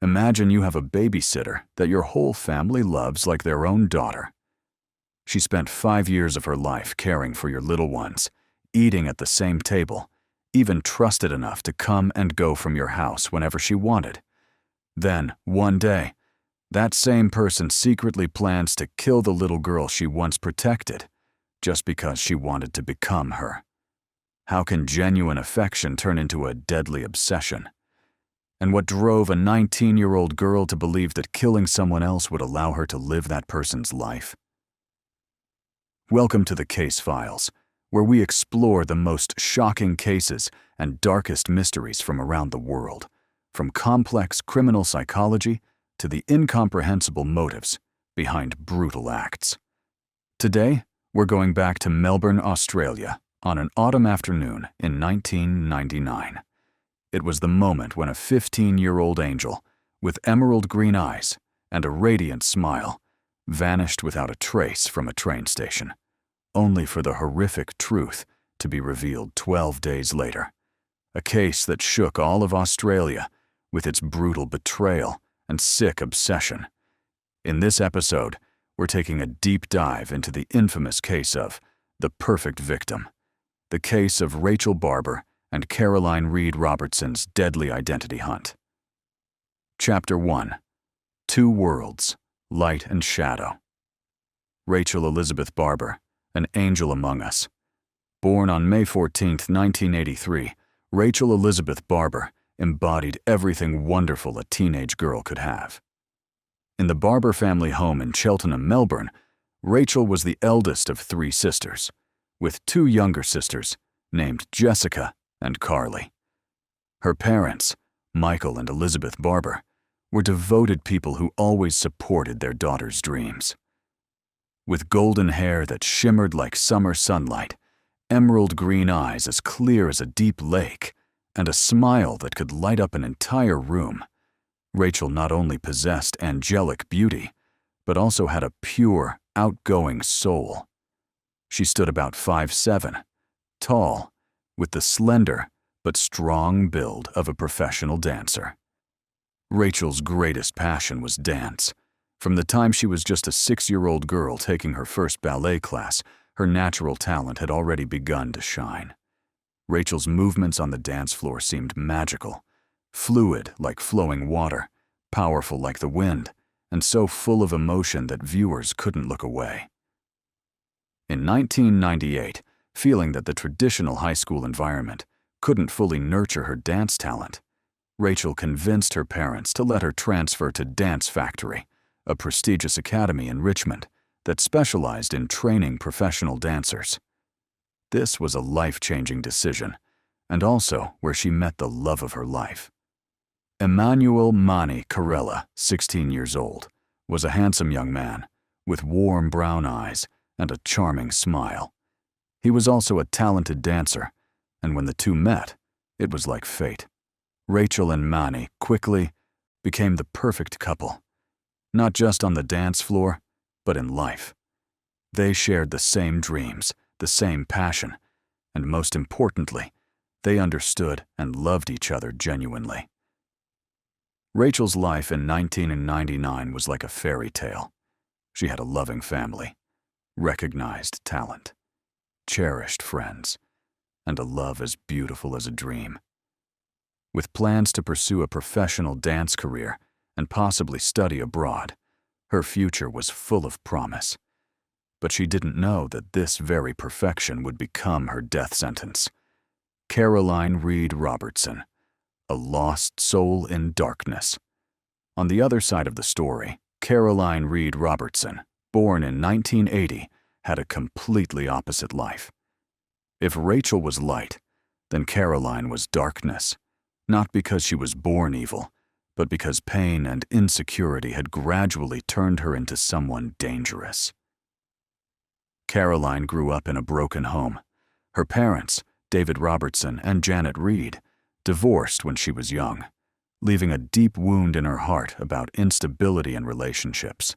Imagine you have a babysitter that your whole family loves like their own daughter. She spent 5 years of her life caring for your little ones, eating at the same table, even trusted enough to come and go from your house whenever she wanted. Then, one day, that same person secretly plans to kill the little girl she once protected, just because she wanted to become her. How can genuine affection turn into a deadly obsession? And what drove a 19-year-old girl to believe that killing someone else would allow her to live that person's life? Welcome to the Case Files, where we explore the most shocking cases and darkest mysteries from around the world, from complex criminal psychology to the incomprehensible motives behind brutal acts. Today, we're going back to Melbourne, Australia, on an autumn afternoon in 1999. It was the moment when a 15-year-old angel with emerald green eyes and a radiant smile vanished without a trace from a train station, only for the horrific truth to be revealed 12 days later. A case that shook all of Australia with its brutal betrayal and sick obsession. In this episode, we're taking a deep dive into the infamous case of the perfect victim, the case of Rachel Barber and Caroline Reed Robertson's deadly identity hunt. Chapter 1. Two Worlds, Light and Shadow. Rachel Elizabeth Barber, an angel among us. Born on May 14, 1983, Rachel Elizabeth Barber embodied everything wonderful a teenage girl could have. In the Barber family home in Cheltenham, Melbourne, Rachel was the eldest of 3 sisters, with 2 younger sisters named Jessica and Carly. Her parents, Michael and Elizabeth Barber, were devoted people who always supported their daughter's dreams. With golden hair that shimmered like summer sunlight, emerald green eyes as clear as a deep lake, and a smile that could light up an entire room, Rachel not only possessed angelic beauty, but also had a pure, outgoing soul. She stood about 5'7", tall, with the slender but strong build of a professional dancer. Rachel's greatest passion was dance. From the time she was just a 6-year-old girl taking her first ballet class, her natural talent had already begun to shine. Rachel's movements on the dance floor seemed magical, fluid like flowing water, powerful like the wind, and so full of emotion that viewers couldn't look away. In 1998, feeling that the traditional high school environment couldn't fully nurture her dance talent, Rachel convinced her parents to let her transfer to Dance Factory, a prestigious academy in Richmond that specialized in training professional dancers. This was a life-changing decision, and also where she met the love of her life. Emmanuel Mani Carella, 16 years old, was a handsome young man with warm brown eyes and a charming smile. He was also a talented dancer, and when the two met, it was like fate. Rachel and Mani quickly became the perfect couple, not just on the dance floor, but in life. They shared the same dreams, the same passion, and most importantly, they understood and loved each other genuinely. Rachel's life in 1999 was like a fairy tale. She had a loving family, recognized talent, cherished friends, and a love as beautiful as a dream. With plans to pursue a professional dance career and possibly study abroad, her future was full of promise. But she didn't know that this very perfection would become her death sentence. Caroline Reed Robertson, a lost soul in darkness. On the other side of the story, Caroline Reed Robertson, born in 1980, had a completely opposite life. If Rachel was light, then Caroline was darkness, not because she was born evil, but because pain and insecurity had gradually turned her into someone dangerous. Caroline grew up in a broken home. Her parents, David Robertson and Janet Reed, divorced when she was young, leaving a deep wound in her heart about instability in relationships.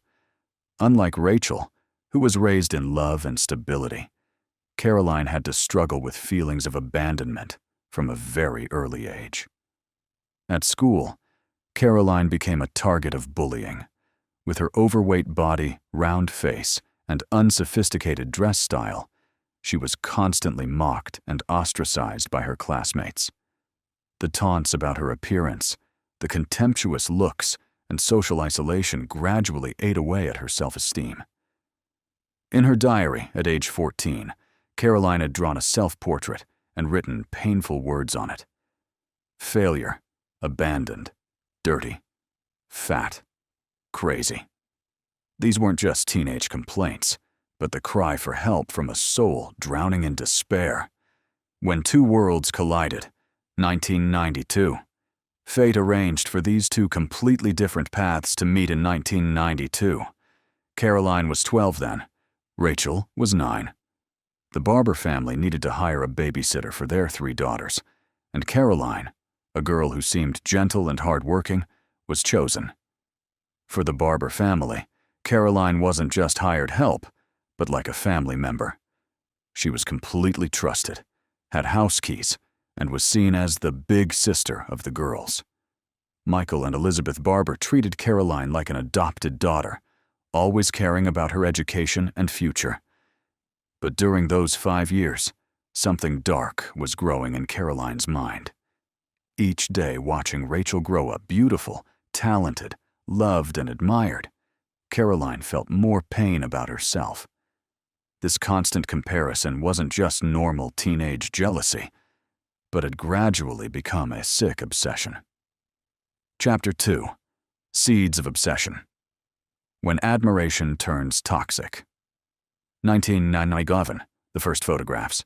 Unlike Rachel, who was raised in love and stability, Caroline had to struggle with feelings of abandonment from a very early age. At school, Caroline became a target of bullying. With her overweight body, round face, and unsophisticated dress style, she was constantly mocked and ostracized by her classmates. The taunts about her appearance, the contemptuous looks, and social isolation gradually ate away at her self-esteem. In her diary at age 14, Caroline had drawn a self-portrait and written painful words on it. Failure, abandoned, dirty, fat, crazy. These weren't just teenage complaints, but the cry for help from a soul drowning in despair. When two worlds collided, 1992. Fate arranged for these two completely different paths to meet in 1992. Caroline was 12 then. Rachel was 9. The Barber family needed to hire a babysitter for their 3 daughters, and Caroline, a girl who seemed gentle and hardworking, was chosen. For the Barber family, Caroline wasn't just hired help, but like a family member. She was completely trusted, had house keys, and was seen as the big sister of the girls. Michael and Elizabeth Barber treated Caroline like an adopted daughter, always caring about her education and future. But during those 5 years, something dark was growing in Caroline's mind. Each day watching Rachel grow up beautiful, talented, loved, and admired, Caroline felt more pain about herself. This constant comparison wasn't just normal teenage jealousy, but had gradually become a sick obsession. Chapter 2. Seeds of Obsession. When Admiration Turns Toxic. 1997, the first photographs.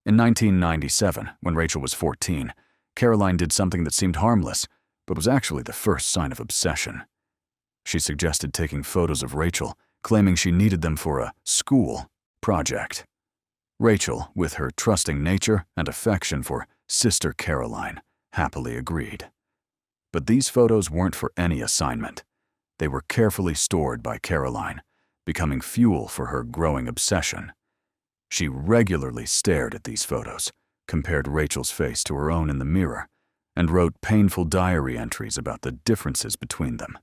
In 1997, when Rachel was 14, Caroline did something that seemed harmless, but was actually the first sign of obsession. She suggested taking photos of Rachel, claiming she needed them for a school project. Rachel, with her trusting nature and affection for Sister Caroline, happily agreed. But these photos weren't for any assignment. They were carefully stored by Caroline, becoming fuel for her growing obsession. She regularly stared at these photos, compared Rachel's face to her own in the mirror, and wrote painful diary entries about the differences between them.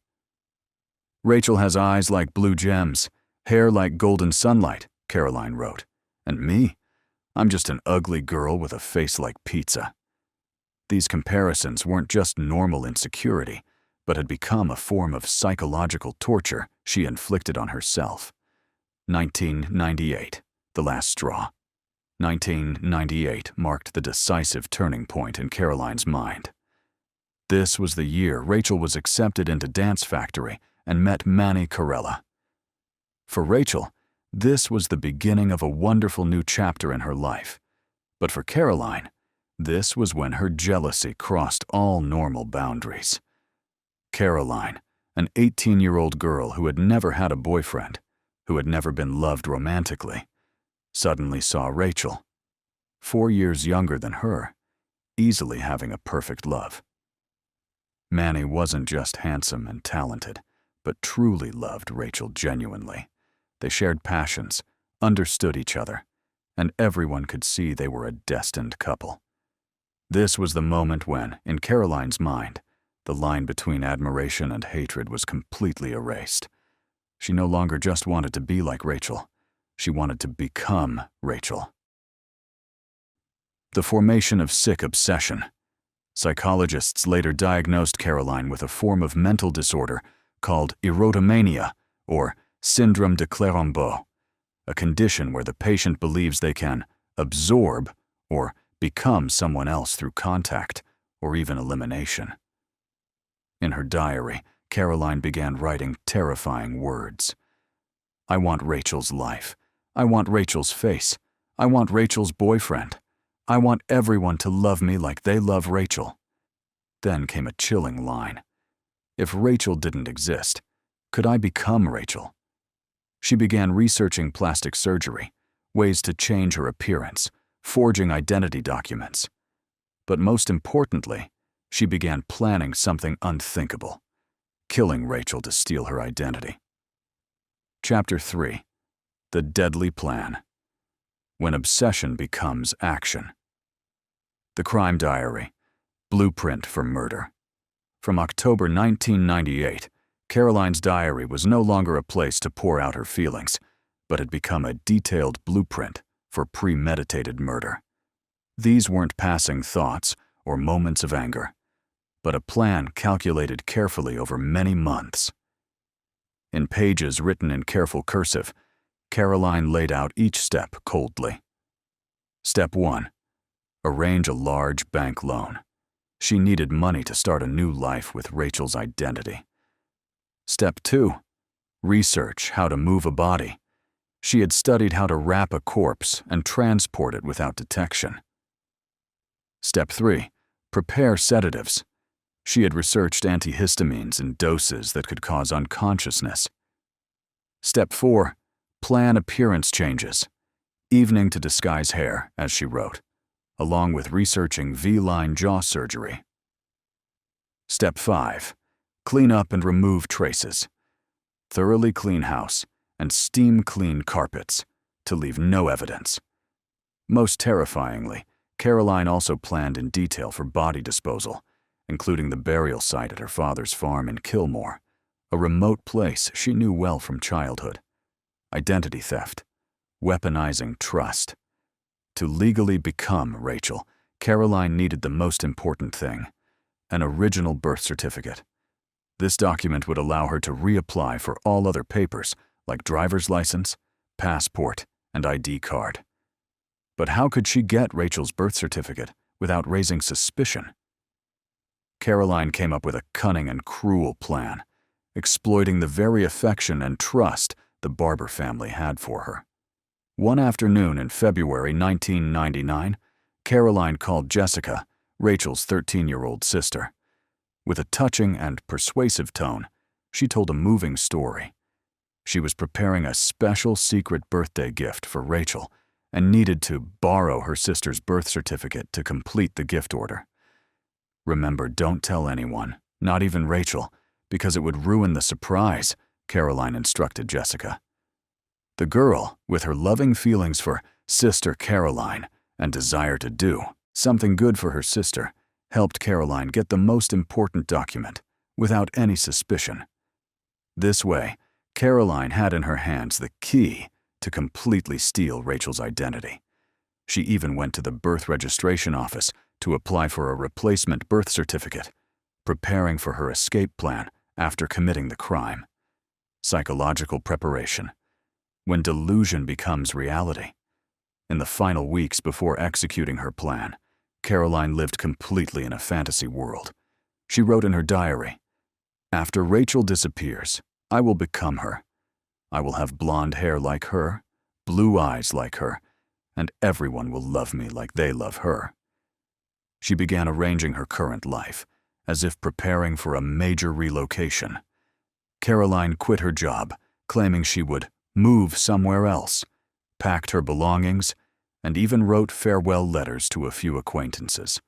Rachel has eyes like blue gems, hair like golden sunlight, Caroline wrote. And me? I'm just an ugly girl with a face like pizza. These comparisons weren't just normal insecurity, but had become a form of psychological torture she inflicted on herself. 1998, the last straw. 1998 marked the decisive turning point in Caroline's mind. This was the year Rachel was accepted into Dance Factory and met Manny Corella. For Rachel, this was the beginning of a wonderful new chapter in her life. But for Caroline, this was when her jealousy crossed all normal boundaries. Caroline, an 18-year-old girl who had never had a boyfriend, who had never been loved romantically, suddenly saw Rachel, 4 years younger than her, easily having a perfect love. Manny wasn't just handsome and talented, but truly loved Rachel genuinely. They shared passions, understood each other, and everyone could see they were a destined couple. This was the moment when, in Caroline's mind, the line between admiration and hatred was completely erased. She no longer just wanted to be like Rachel. She wanted to become Rachel. The formation of sick obsession. Psychologists later diagnosed Caroline with a form of mental disorder called erotomania, or syndrome de Clérambault, a condition where the patient believes they can absorb or become someone else through contact or even elimination. In her diary, Caroline began writing terrifying words. I want Rachel's life. I want Rachel's face. I want Rachel's boyfriend. I want everyone to love me like they love Rachel. Then came a chilling line. If Rachel didn't exist, could I become Rachel? She began researching plastic surgery, ways to change her appearance, forging identity documents. But most importantly, she began planning something unthinkable, killing Rachel to steal her identity. Chapter 3. The Deadly Plan. When Obsession Becomes Action. The Crime Diary. Blueprint for Murder. From October 1998, Caroline's diary was no longer a place to pour out her feelings, but had become a detailed blueprint for premeditated murder. These weren't passing thoughts or moments of anger, but a plan calculated carefully over many months. In pages written in careful cursive, Caroline laid out each step coldly. Step 1. Arrange a large bank loan. She needed money to start a new life with Rachel's identity. Step 2. Research how to move a body. She had studied how to wrap a corpse and transport it without detection. Step 3. Prepare sedatives. She had researched antihistamines in doses that could cause unconsciousness. Step 4. Plan appearance changes. Evening to disguise hair, as she wrote, along with researching V-line jaw surgery. Step 5. Clean up and remove traces. Thoroughly clean house and steam clean carpets to leave no evidence. Most terrifyingly, Caroline also planned in detail for body disposal, including the burial site at her father's farm in Kilmore, a remote place she knew well from childhood. Identity theft, weaponizing trust. To legally become Rachel, Caroline needed the most important thing, an original birth certificate. This document would allow her to reapply for all other papers like driver's license, passport, and ID card. But how could she get Rachel's birth certificate without raising suspicion? Caroline came up with a cunning and cruel plan, exploiting the very affection and trust the Barber family had for her. One afternoon in February 1999, Caroline called Jessica, Rachel's 13-year-old sister. With a touching and persuasive tone, she told a moving story. She was preparing a special secret birthday gift for Rachel and needed to borrow her sister's birth certificate to complete the gift order. Remember, don't tell anyone, not even Rachel, because it would ruin the surprise, Caroline instructed Jessica. The girl, with her loving feelings for Sister Caroline and desire to do something good for her sister, helped Caroline get the most important document without any suspicion. This way, Caroline had in her hands the key to completely steal Rachel's identity. She even went to the birth registration office to apply for a replacement birth certificate, preparing for her escape plan after committing the crime. Psychological preparation. When delusion becomes reality. In the final weeks before executing her plan, Caroline lived completely in a fantasy world. She wrote in her diary, "After Rachel disappears, I will become her. I will have blonde hair like her, blue eyes like her, and everyone will love me like they love her." She began arranging her current life, as if preparing for a major relocation. Caroline quit her job, claiming she would move somewhere else, packed her belongings, and even wrote farewell letters to a few acquaintances.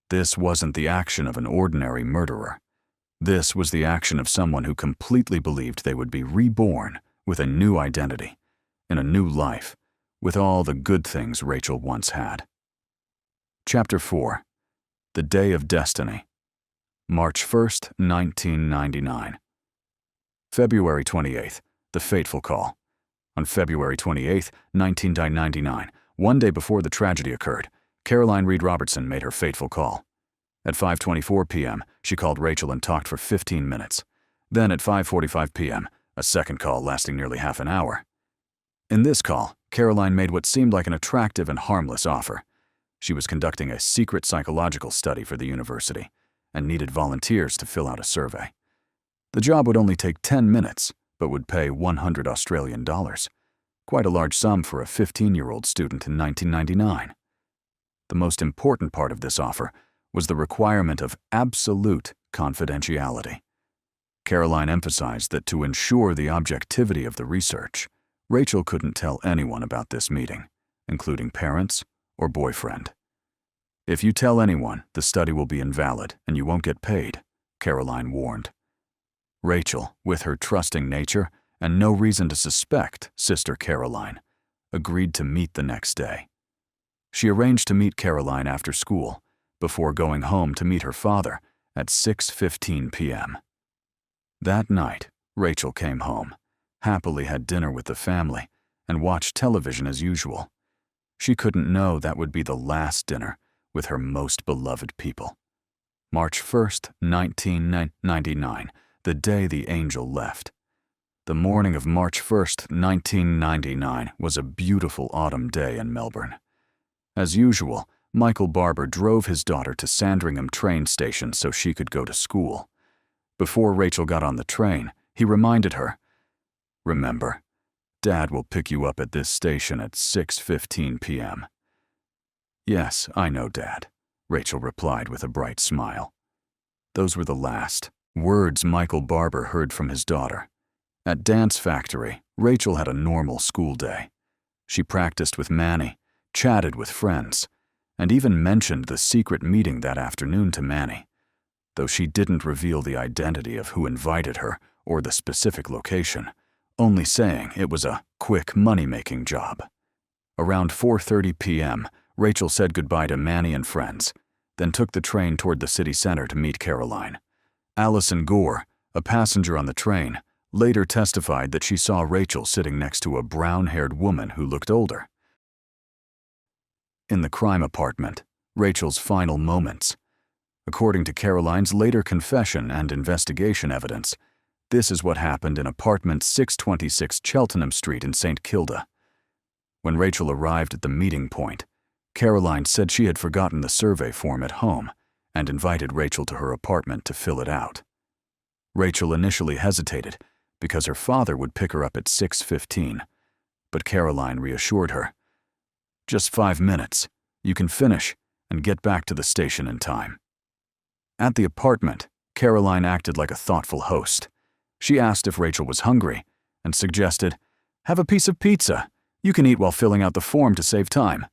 This wasn't the action of an ordinary murderer. This was the action of someone who completely believed they would be reborn with a new identity, in a new life, with all the good things Rachel once had. Chapter 4. The Day of Destiny. March 1st, 1999. February 28th. The fateful call. On February 28, 1999, one day before the tragedy occurred, Caroline Reed Robertson made her fateful call. At 5:24 p.m., she called Rachel and talked for 15 minutes. Then at 5:45 p.m., a second call lasting nearly half an hour. In this call, Caroline made what seemed like an attractive and harmless offer. She was conducting a secret psychological study for the university and needed volunteers to fill out a survey. The job would only take 10 minutes, but would pay $100 Australian, quite a large sum for a 15-year-old student in 1999. The most important part of this offer was the requirement of absolute confidentiality. Caroline emphasized that to ensure the objectivity of the research, Rachel couldn't tell anyone about this meeting, including parents or boyfriend. "If you tell anyone, the study will be invalid and you won't get paid," Caroline warned. Rachel, with her trusting nature and no reason to suspect Sister Caroline, agreed to meet the next day. She arranged to meet Caroline after school, before going home to meet her father at 6:15 p.m. That night, Rachel came home, happily had dinner with the family, and watched television as usual. She couldn't know that would be the last dinner with her most beloved people. March 1st, 1999, the day the angel left. The morning of March 1st, 1999 was a beautiful autumn day in Melbourne. As usual, Michael Barber drove his daughter to Sandringham train station so she could go to school. Before Rachel got on the train, he reminded her, "Remember, Dad will pick you up at this station at 6:15 p.m. "Yes, I know, Dad," Rachel replied with a bright smile. Those were the last words Michael Barber heard from his daughter. At Dance Factory, Rachel had a normal school day. She practiced with Manny, chatted with friends, and even mentioned the secret meeting that afternoon to Manny, though she didn't reveal the identity of who invited her or the specific location, only saying it was a quick money-making job. Around 4:30 p.m., Rachel said goodbye to Manny and friends, then took the train toward the city center to meet Caroline. Allison Gore, a passenger on the train, later testified that she saw Rachel sitting next to a brown-haired woman who looked older. In the crime apartment, Rachel's final moments. According to Caroline's later confession and investigation evidence, this is what happened in apartment 626 Cheltenham Street in St. Kilda. When Rachel arrived at the meeting point, Caroline said she had forgotten the survey form at home and invited Rachel to her apartment to fill it out. Rachel initially hesitated because her father would pick her up at 6:15, but Caroline reassured her, "Just 5 minutes. You can finish and get back to the station in time." At the apartment, Caroline acted like a thoughtful host. She asked if Rachel was hungry and suggested, "Have a piece of pizza. You can eat while filling out the form to save time."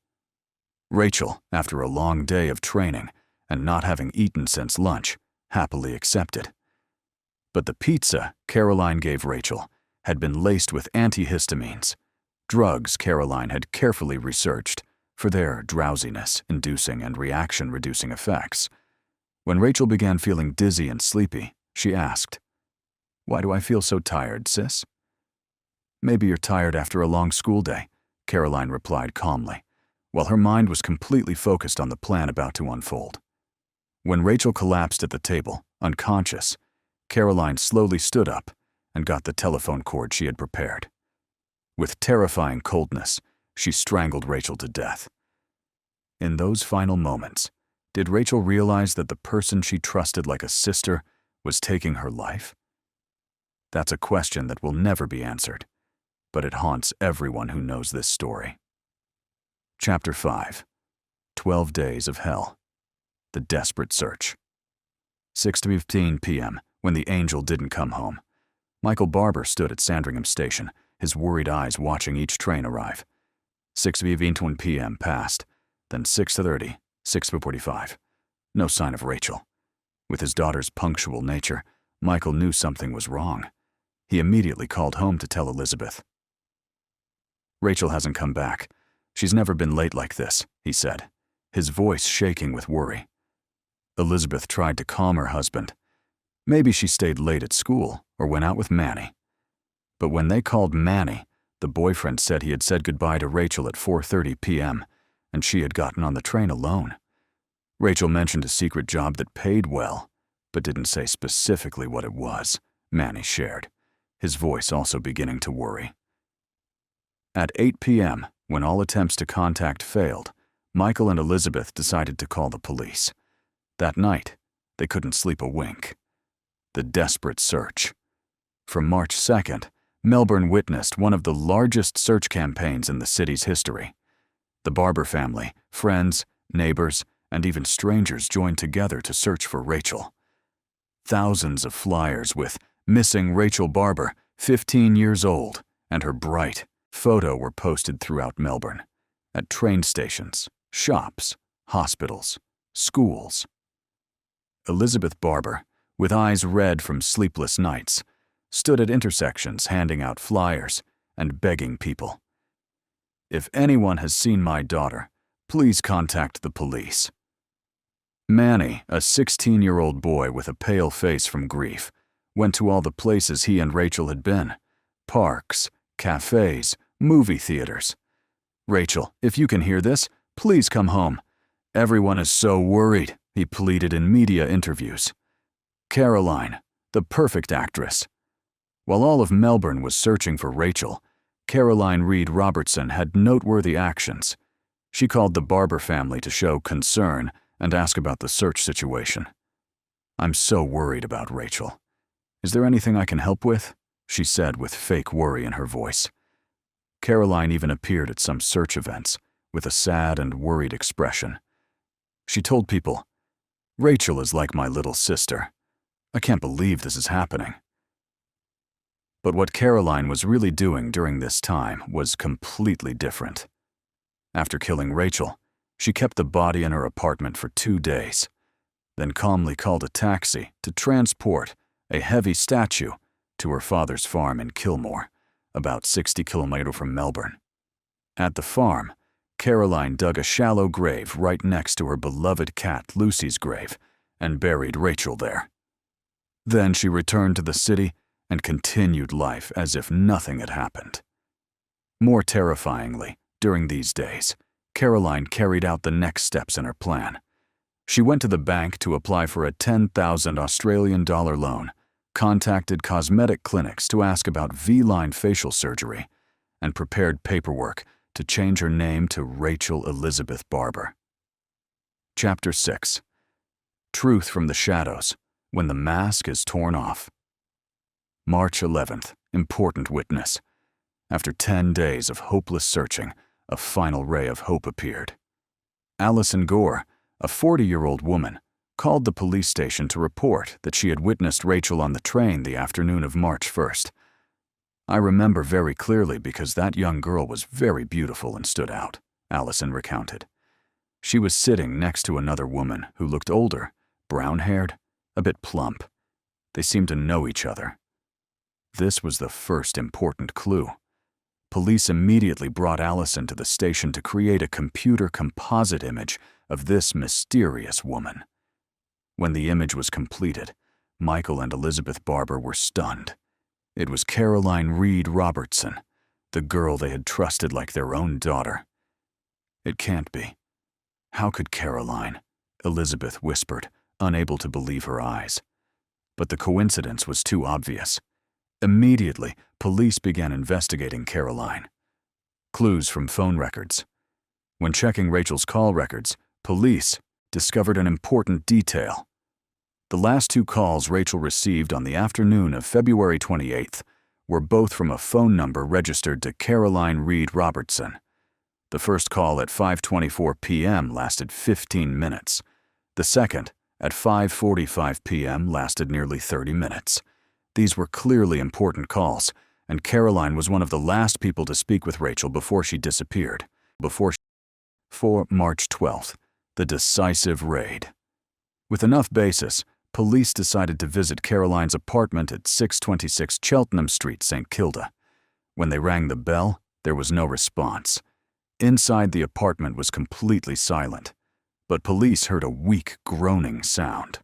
Rachel, after a long day of training and not having eaten since lunch, happily accepted. But the pizza Caroline gave Rachel had been laced with antihistamines, drugs Caroline had carefully researched for their drowsiness-inducing and reaction-reducing effects. When Rachel began feeling dizzy and sleepy, she asked, "Why do I feel so tired, sis?" "Maybe you're tired after a long school day," Caroline replied calmly, while her mind was completely focused on the plan about to unfold. When Rachel collapsed at the table, unconscious, Caroline slowly stood up and got the telephone cord she had prepared. With terrifying coldness, she strangled Rachel to death. In those final moments, did Rachel realize that the person she trusted like a sister was taking her life? That's a question that will never be answered, but it haunts everyone who knows this story. Chapter 5. 12 Days of Hell. The Desperate Search. 6:15 p.m., when the angel didn't come home. Michael Barber stood at Sandringham Station, his worried eyes watching each train arrive. 6:21 p.m. passed, then 6:30, 6:45. No sign of Rachel. With his daughter's punctual nature, Michael knew something was wrong. He immediately called home to tell Elizabeth. "Rachel hasn't come back. She's never been late like this," he said, his voice shaking with worry. Elizabeth tried to calm her husband. Maybe she stayed late at school or went out with Manny. But when they called Manny, the boyfriend said he had said goodbye to Rachel at 4:30 p.m., and she had gotten on the train alone. Rachel mentioned a secret job that paid well, but didn't say specifically what it was, Manny shared, his voice also beginning to worry. At 8 p.m., when all attempts to contact failed, Michael and Elizabeth decided to call the police. That night, they couldn't sleep a wink. The desperate search. From March 2nd, Melbourne witnessed one of the largest search campaigns in the city's history. The Barber family, friends, neighbors, and even strangers joined together to search for Rachel. Thousands of flyers with "Missing Rachel Barber, 15 years old," and her bright photo were posted throughout Melbourne, at train stations, shops, hospitals, schools. Elizabeth Barber, with eyes red from sleepless nights, stood at intersections handing out flyers and begging people. "If anyone has seen my daughter, please contact the police." Manny, a 16-year-old boy with a pale face from grief, went to all the places he and Rachel had been: parks, cafes, movie theaters. "Rachel, if you can hear this, please come home. Everyone is so worried," he pleaded in media interviews. Caroline, the perfect actress. While all of Melbourne was searching for Rachel, Caroline Reed Robertson had noteworthy actions. She called the Barber family to show concern and ask about the search situation. "I'm so worried about Rachel. Is there anything I can help with?" she said with fake worry in her voice. Caroline even appeared at some search events with a sad and worried expression. She told people, "Rachel is like my little sister. I can't believe this is happening." But what Caroline was really doing during this time was completely different. After killing Rachel, she kept the body in her apartment for 2 days, then calmly called a taxi to transport a heavy statue to her father's farm in Kilmore, about 60 kilometers from Melbourne. At the farm, Caroline dug a shallow grave right next to her beloved cat Lucy's grave and buried Rachel there. Then she returned to the city and continued life as if nothing had happened. More terrifyingly, during these days, Caroline carried out the next steps in her plan. She went to the bank to apply for a 10,000 Australian dollar loan, contacted cosmetic clinics to ask about V-line facial surgery, and prepared paperwork to change her name to Rachel Elizabeth Barber. Chapter 6. Truth from the Shadows, when the mask is torn off. March 11th, important witness. After 10 days of hopeless searching, a final ray of hope appeared. Alison Gore, a 40-year-old woman, called the police station to report that she had witnessed Rachel on the train the afternoon of March 1st. "I remember very clearly because that young girl was very beautiful and stood out," Alison recounted. "She was sitting next to another woman who looked older, brown-haired, a bit plump. They seemed to know each other." This was the first important clue. Police immediately brought Alison to the station to create a computer composite image of this mysterious woman. When the image was completed, Michael and Elizabeth Barber were stunned. It was Caroline Reed Robertson, the girl they had trusted like their own daughter. "It can't be. How could Caroline?" Elizabeth whispered, unable to believe her eyes. But the coincidence was too obvious. Immediately, police began investigating Caroline. Clues from phone records. When checking Rachel's call records, police discovered an important detail. The last 2 calls Rachel received on the afternoon of February 28th were both from a phone number registered to Caroline Reed Robertson. The first call at 5:24 p.m. lasted 15 minutes. The second, at 5:45 p.m., lasted nearly 30 minutes. These were clearly important calls, and Caroline was one of the last people to speak with Rachel before she disappeared. For March 12th, the decisive raid. With enough basis, police decided to visit Caroline's apartment at 626 Cheltenham Street, St. Kilda. When they rang the bell, there was no response. Inside the apartment was completely silent, but police heard a weak groaning sound.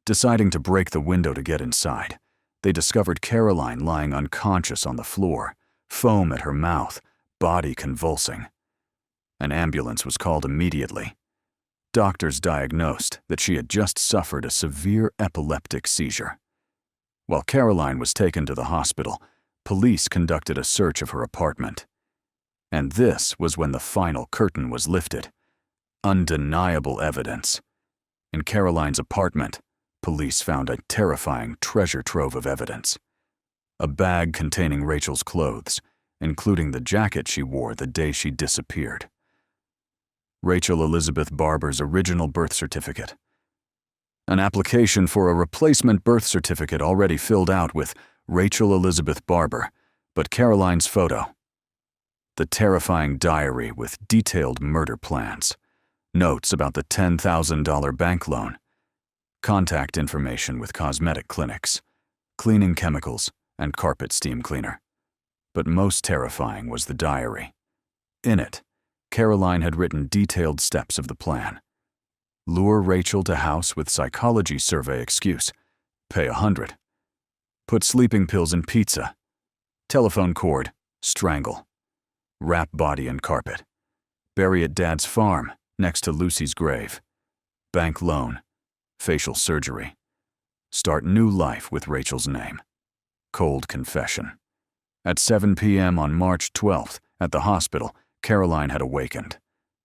Deciding to break the window to get inside, they discovered Caroline lying unconscious on the floor, foam at her mouth, body convulsing. An ambulance was called immediately. Doctors diagnosed that she had just suffered a severe epileptic seizure. While Caroline was taken to the hospital, police conducted a search of her apartment. And this was when the final curtain was lifted. Undeniable evidence. In Caroline's apartment, police found a terrifying treasure trove of evidence. A bag containing Rachel's clothes, including the jacket she wore the day she disappeared. Rachel Elizabeth Barber's original birth certificate. An application for a replacement birth certificate already filled out with Rachel Elizabeth Barber, but Caroline's photo. The terrifying diary with detailed murder plans. Notes about the $10,000 bank loan. Contact information with cosmetic clinics, cleaning chemicals, and carpet steam cleaner. But most terrifying was the diary. In it, Caroline had written detailed steps of the plan. Lure Rachel to house with psychology survey excuse. Pay $100. Put sleeping pills in pizza. Telephone cord. Strangle. Wrap body in carpet. Bury at Dad's farm, next to Lucy's grave. Bank loan. Facial surgery. Start new life with Rachel's name. Cold confession. At 7 p.m. on March 12th, at the hospital, Caroline had awakened.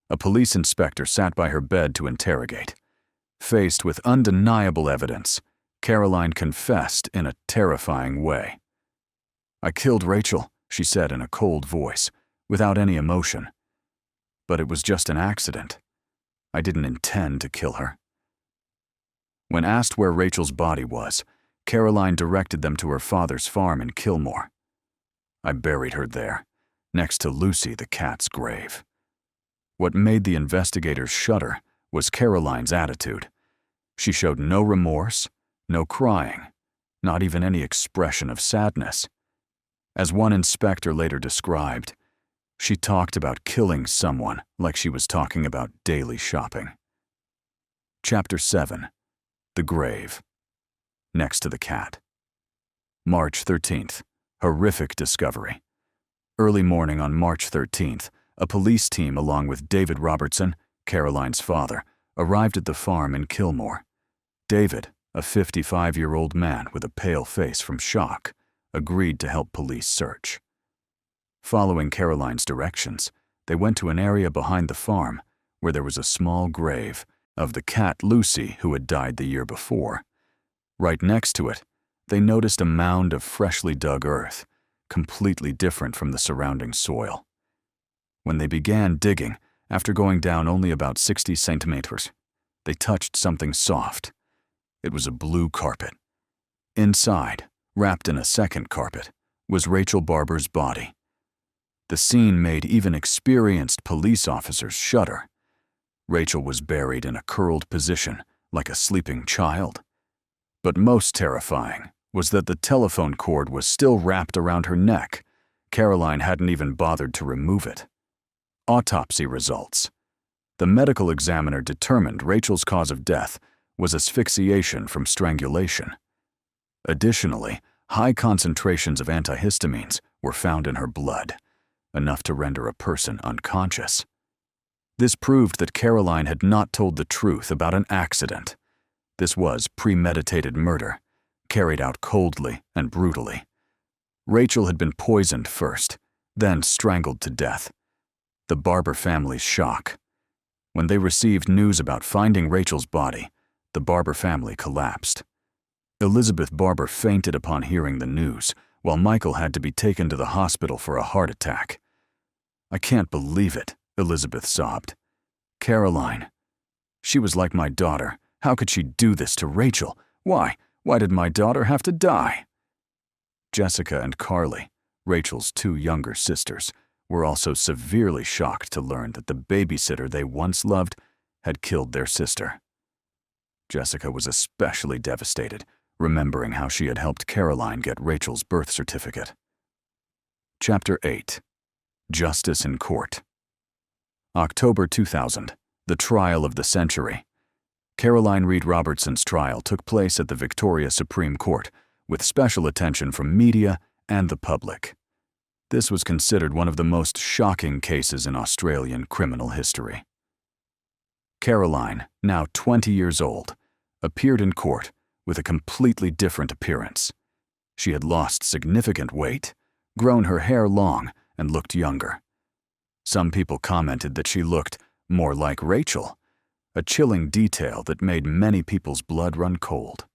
A police inspector sat by her bed to interrogate. Faced with undeniable evidence, Caroline confessed in a terrifying way. "I killed Rachel," she said in a cold voice, without any emotion. "But it was just an accident. I didn't intend to kill her." When asked where Rachel's body was, Caroline directed them to her father's farm in Kilmore. "I buried her there, next to Lucy the cat's grave." What made the investigators shudder was Caroline's attitude. She showed no remorse, no crying, not even any expression of sadness. As one inspector later described, she talked about killing someone like she was talking about daily shopping. Chapter 7. The Grave. Next to the cat. March 13th. Horrific discovery. Early morning on March 13th, a police team along with David Robertson, Caroline's father, arrived at the farm in Kilmore. David, a 55-year-old man with a pale face from shock, agreed to help police search. Following Caroline's directions, they went to an area behind the farm where there was a small grave of the cat Lucy who had died the year before. Right next to it, they noticed a mound of freshly dug earth, completely different from the surrounding soil. When they began digging, after going down only about 60 centimeters, they touched something soft. It was a blue carpet. Inside, wrapped in a second carpet, was Rachel Barber's body. The scene made even experienced police officers shudder. Rachel was buried in a curled position, like a sleeping child. But most terrifying was that the telephone cord was still wrapped around her neck. Caroline hadn't even bothered to remove it. Autopsy results. The medical examiner determined Rachel's cause of death was asphyxiation from strangulation. Additionally, high concentrations of antihistamines were found in her blood, enough to render a person unconscious. This proved that Caroline had not told the truth about an accident. This was premeditated murder, carried out coldly and brutally. Rachel had been poisoned first, then strangled to death. The Barber family's shock. When they received news about finding Rachel's body, the Barber family collapsed. Elizabeth Barber fainted upon hearing the news, while Michael had to be taken to the hospital for a heart attack. "I can't believe it," Elizabeth sobbed. "Caroline. She was like my daughter. How could she do this to Rachel? Why did my daughter have to die?" Jessica and Carly, Rachel's two younger sisters, were also severely shocked to learn that the babysitter they once loved had killed their sister. Jessica was especially devastated, remembering how she had helped Caroline get Rachel's birth certificate. Chapter 8. Justice in Court. October 2000, the trial of the century. Caroline Reed Robertson's trial took place at the Victoria Supreme Court, with special attention from media and the public. This was considered one of the most shocking cases in Australian criminal history. Caroline, now 20 years old, appeared in court with a completely different appearance. She had lost significant weight, grown her hair long, and looked younger. Some people commented that she looked more like Rachel, a chilling detail that made many people's blood run cold.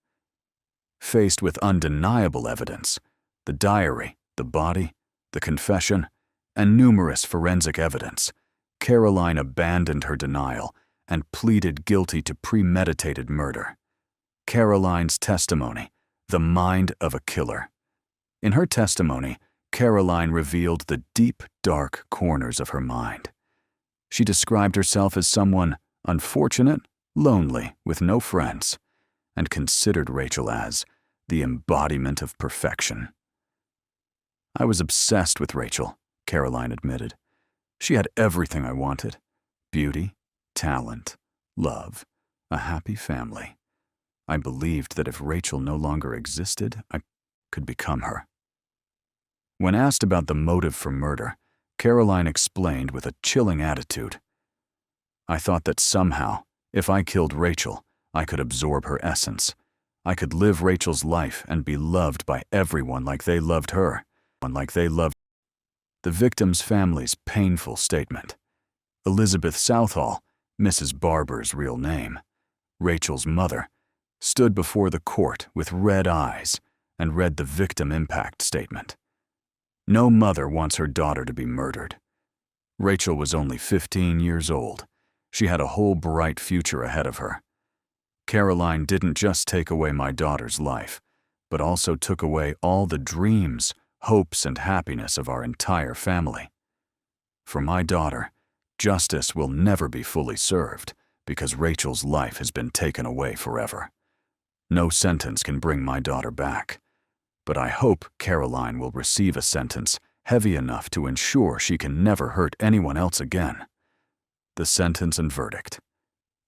Faced with undeniable evidence, the diary, the body, the confession, and numerous forensic evidence, Caroline abandoned her denial and pleaded guilty to premeditated murder. Caroline's testimony, the mind of a killer. In her testimony, Caroline revealed the deep, dark corners of her mind. She described herself as someone unfortunate, lonely, with no friends, and considered Rachel as the embodiment of perfection. "I was obsessed with Rachel," Caroline admitted. "She had everything I wanted: beauty, talent, love, a happy family. I believed that if Rachel no longer existed, I could become her. When asked about the motive for murder, Caroline explained with a chilling attitude. I thought that somehow, if I killed Rachel, I could absorb her essence. I could live Rachel's life and be loved by everyone like they loved her, the victim's family's painful statement. Elizabeth Southall, Mrs. Barber's real name, Rachel's mother, stood before the court with red eyes and read the victim impact statement. No mother wants her daughter to be murdered. Rachel was only 15 years old. She had a whole bright future ahead of her. Caroline didn't just take away my daughter's life, but also took away all the dreams, hopes, and happiness of our entire family. For my daughter, justice will never be fully served because Rachel's life has been taken away forever. No sentence can bring my daughter back, but I hope Caroline will receive a sentence heavy enough to ensure she can never hurt anyone else again. The sentence and verdict.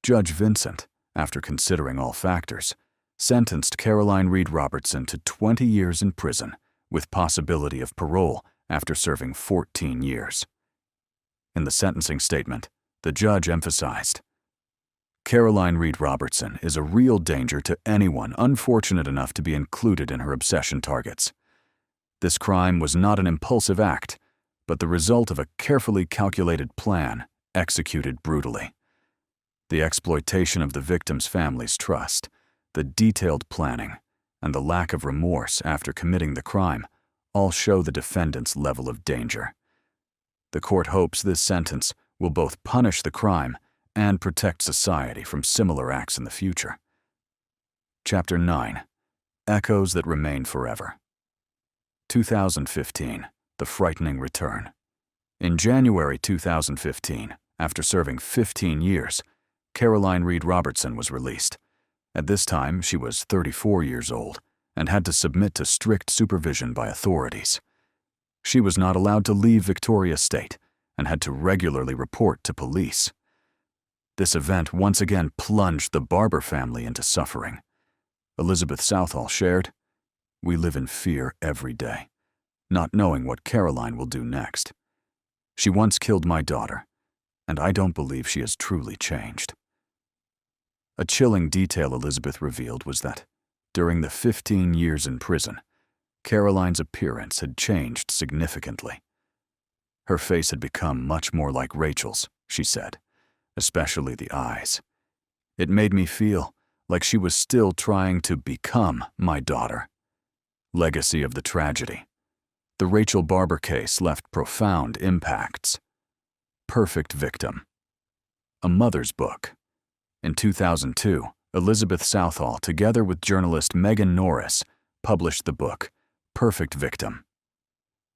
Judge Vincent, after considering all factors, sentenced Caroline Reed Robertson to 20 years in prison with possibility of parole after serving 14 years. In the sentencing statement, the judge emphasized, Caroline Reed Robertson is a real danger to anyone unfortunate enough to be included in her obsession targets. This crime was not an impulsive act, but the result of a carefully calculated plan executed brutally. The exploitation of the victim's family's trust, the detailed planning, and the lack of remorse after committing the crime all show the defendant's level of danger. The court hopes this sentence will both punish the crime and protect society from similar acts in the future. Chapter 9. Echoes that Remain Forever. 2015. The Frightening Return. In January 2015, after serving 15 years, Caroline Reed Robertson was released. At this time, she was 34 years old and had to submit to strict supervision by authorities. She was not allowed to leave Victoria State and had to regularly report to police. This event once again plunged the Barber family into suffering. Elizabeth Southall shared, "We live in fear every day, not knowing what Caroline will do next. She once killed my daughter, and I don't believe she has truly changed." A chilling detail Elizabeth revealed was that, during the 15 years in prison, Caroline's appearance had changed significantly. Her face had become much more like Rachel's, she said, especially the eyes. It made me feel like she was still trying to become my daughter. Legacy of the tragedy. The Rachel Barber case left profound impacts. Perfect Victim. A Mother's Book. In 2002, Elizabeth Southall, together with journalist Megan Norris, published the book Perfect Victim.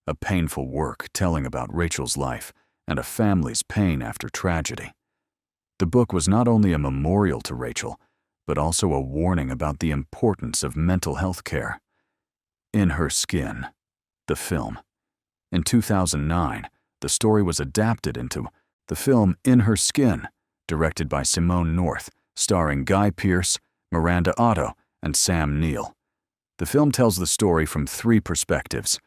A painful work telling about Rachel's life and a family's pain after tragedy. The book was not only a memorial to Rachel, but also a warning about the importance of mental health care. In Her Skin, the film. In 2009, the story was adapted into the film In Her Skin, directed by Simone North, starring Guy Pearce, Miranda Otto, and Sam Neill. The film tells the story from three perspectives: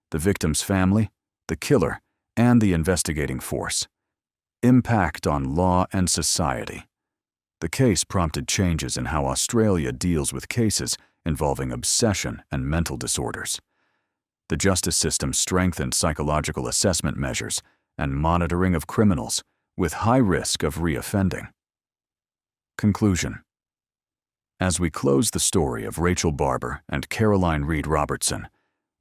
the victim's family, the killer, and the investigating force. Impact on law and society. The case prompted changes in how Australia deals with cases involving obsession and mental disorders. The justice system strengthened psychological assessment measures and monitoring of criminals with high risk of reoffending. Conclusion. As we close the story of Rachel Barber and Caroline Reed Robertson,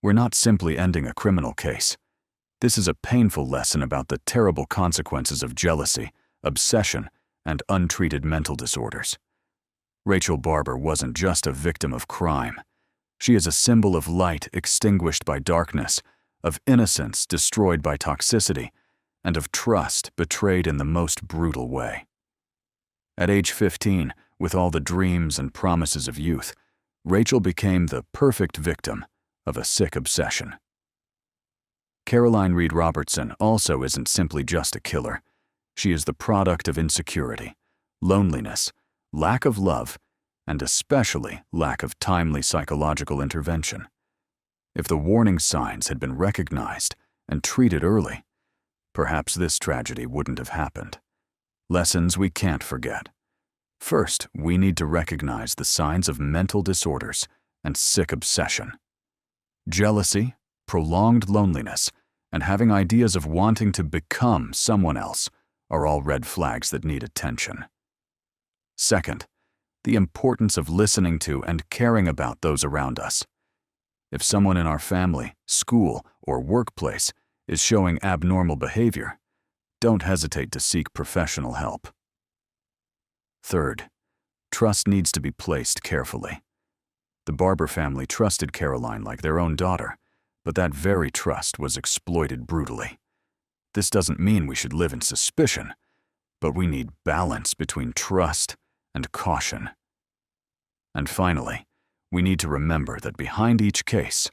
we're not simply ending a criminal case. This is a painful lesson about the terrible consequences of jealousy, obsession, and untreated mental disorders. Rachel Barber wasn't just a victim of crime. She is a symbol of light extinguished by darkness, of innocence destroyed by toxicity, and of trust betrayed in the most brutal way. At age 15, with all the dreams and promises of youth, Rachel became the perfect victim of a sick obsession. Caroline Reed Robertson also isn't simply just a killer. She is the product of insecurity, loneliness, lack of love, and especially lack of timely psychological intervention. If the warning signs had been recognized and treated early, perhaps this tragedy wouldn't have happened. Lessons we can't forget. First, we need to recognize the signs of mental disorders and sick obsession. Jealousy, prolonged loneliness, and having ideas of wanting to become someone else are all red flags that need attention. Second, the importance of listening to and caring about those around us. If someone in our family, school, or workplace is showing abnormal behavior, don't hesitate to seek professional help. Third, trust needs to be placed carefully. The Barber family trusted Caroline like their own daughter, but that very trust was exploited brutally. This doesn't mean we should live in suspicion, but we need balance between trust and caution. And finally, we need to remember that behind each case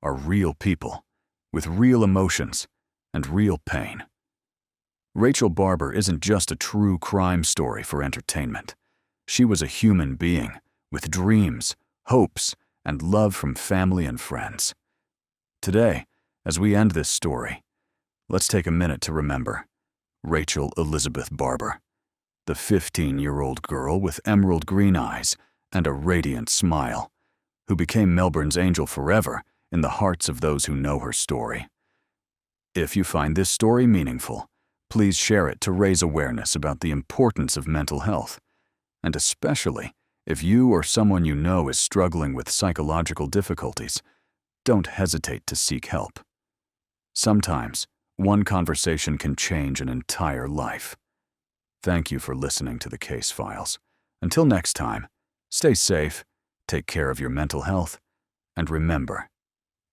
are real people with real emotions and real pain. Rachel Barber isn't just a true crime story for entertainment. She was a human being with dreams, hopes, and love from family and friends. Today, as we end this story, let's take a minute to remember Rachel Elizabeth Barber, the 15-year-old girl with emerald green eyes and a radiant smile, who became Melbourne's angel forever in the hearts of those who know her story. If you find this story meaningful, please share it to raise awareness about the importance of mental health, and especially if you or someone you know is struggling with psychological difficulties, don't hesitate to seek help. Sometimes, one conversation can change an entire life. Thank you for listening to the Case Files. Until next time, stay safe, take care of your mental health, and remember,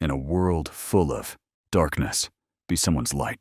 in a world full of darkness, be someone's light.